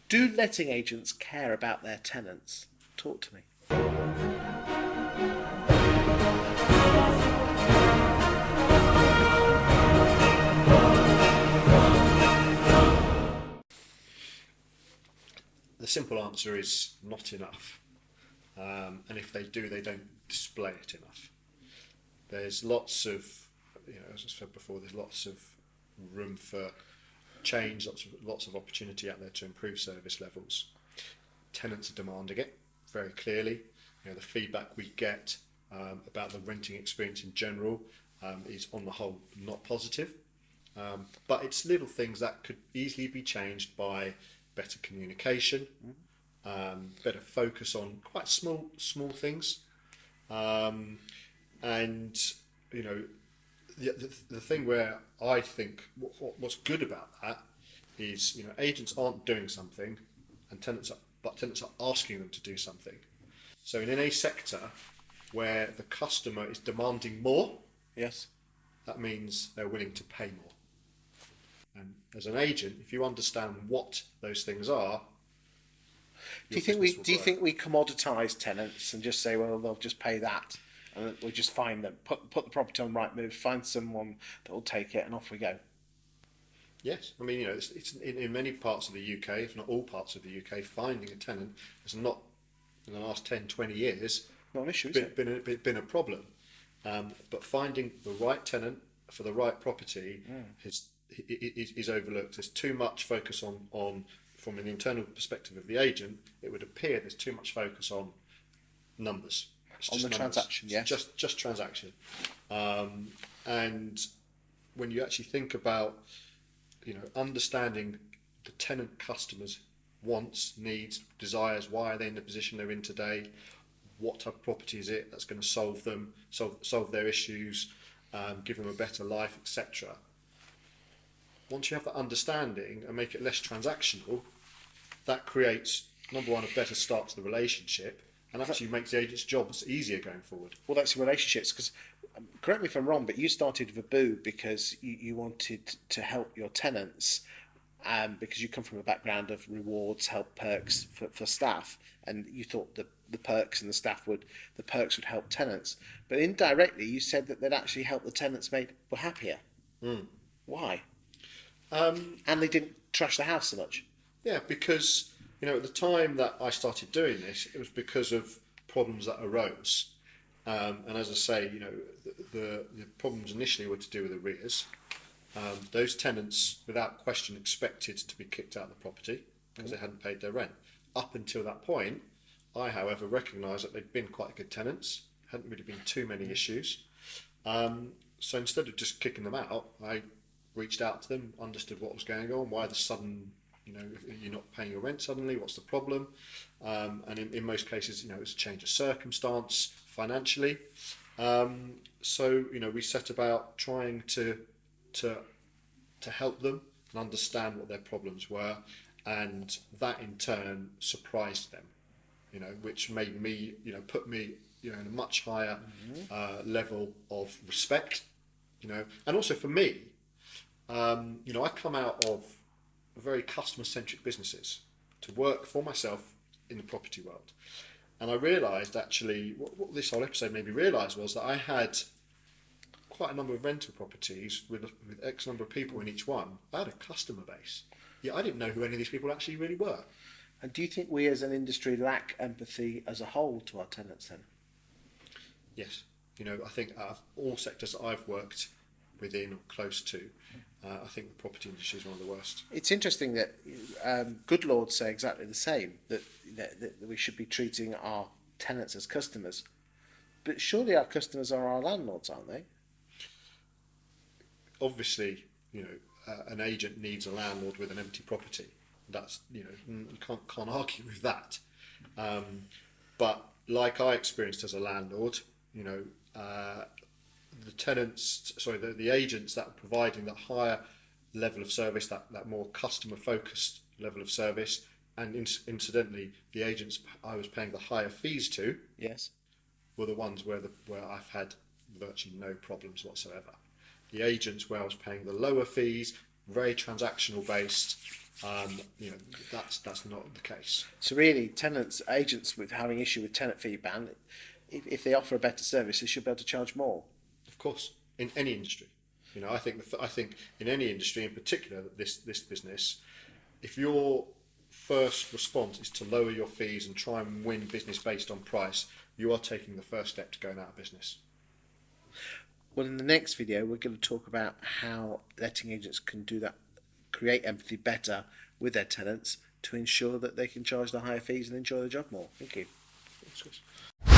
Do letting agents care about their tenants? Talk to me. The simple answer is not enough. And if they do, they don't display it enough. There's lots of, as I said before, there's lots of room for change, lots of opportunity out there to improve service levels. Tenants are demanding it very clearly. The feedback we get about the renting experience in general is on the whole not positive. But it's little things that could easily be changed by better communication, better focus on quite small things, and the thing where I think what's good about that is agents aren't doing something, and tenants are asking them to do something. So in any sector where the customer is demanding more, Yes. that means they're willing to pay more. And as an agent, if you understand what those things are, Do you think we commoditise tenants and just say, well, they'll just pay that, and we'll just find them, put the property on Rightmove, find someone that will take it, and off we go? Yes, I mean it's in many parts of the UK, if not all parts of the UK, finding a tenant has not in the last 10, 20 years Not an issue, is it? been a problem. But finding the right tenant for the right property is overlooked. There's too much focus on from an internal perspective of the agent. It would appear there's too much focus on numbers. It's On just the numbers. transaction, yes. Just transaction. And when you actually think about understanding the tenant customers' wants, needs, desires, why are they in the position they're in today, what type of property is it that's going to solve their issues, give them a better life, etc. Once you have that understanding and make it less transactional, that creates, number one, a better start to the relationship, and actually makes the agent's jobs easier going forward. Well, that's relationships, because correct me if I'm wrong, but you started Vaboo because you wanted to help your tenants, because you come from a background of rewards, help, perks for staff, and you thought that the perks and the perks would help tenants. But indirectly, you said that they'd actually help the tenants were happier. Why? And they didn't trash the house so much. Yeah, because at the time that I started doing this, it was because of problems that arose. And as I say, the problems initially were to do with arrears. Those tenants, without question, expected to be kicked out of the property because they hadn't paid their rent. Up until that point, I, however, recognised that they'd been quite good tenants, hadn't really been too many issues. So instead of just kicking them out, I reached out to them, understood what was going on, why the sudden, you're not paying your rent suddenly, what's the problem? And in most cases, it's a change of circumstance financially. So we set about trying to help them and understand what their problems were, and that in turn surprised them, which made me, put me, in a much higher level of respect, and also for me, I come out of very customer-centric businesses to work for myself in the property world, and I realised actually what this whole episode made me realise was that I had quite a number of rental properties with X number of people in each one. I had a customer base. Yeah, I didn't know who any of these people actually really were. And do you think we as an industry lack empathy as a whole to our tenants then? Yes. I think out of all sectors that I've worked within or close to, I think the property industry is one of the worst. It's interesting that good lords say exactly the same, that we should be treating our tenants as customers. But surely our customers are our landlords, aren't they? Obviously, an agent needs a landlord with an empty property. That's, you can't argue with that. But like I experienced as a landlord, the agents that are providing that higher level of service, that more customer focused level of service, and incidentally, the agents I was paying the higher fees to, yes, were the ones where I've had virtually no problems whatsoever. The agents where I was paying the lower fees very transactional based, that's not the case. So really, tenants, agents with having issue with tenant fee ban, if they offer a better service, they should be able to charge more. Of course, in any industry, I think in any industry, in particular this business, if your first response is to lower your fees and try and win business based on price, you are taking the first step to going out of business. Well, in the next video, we're going to talk about how letting agents can do that, create empathy better with their tenants to ensure that they can charge the higher fees and enjoy the job more. Thank you. Thanks, Chris.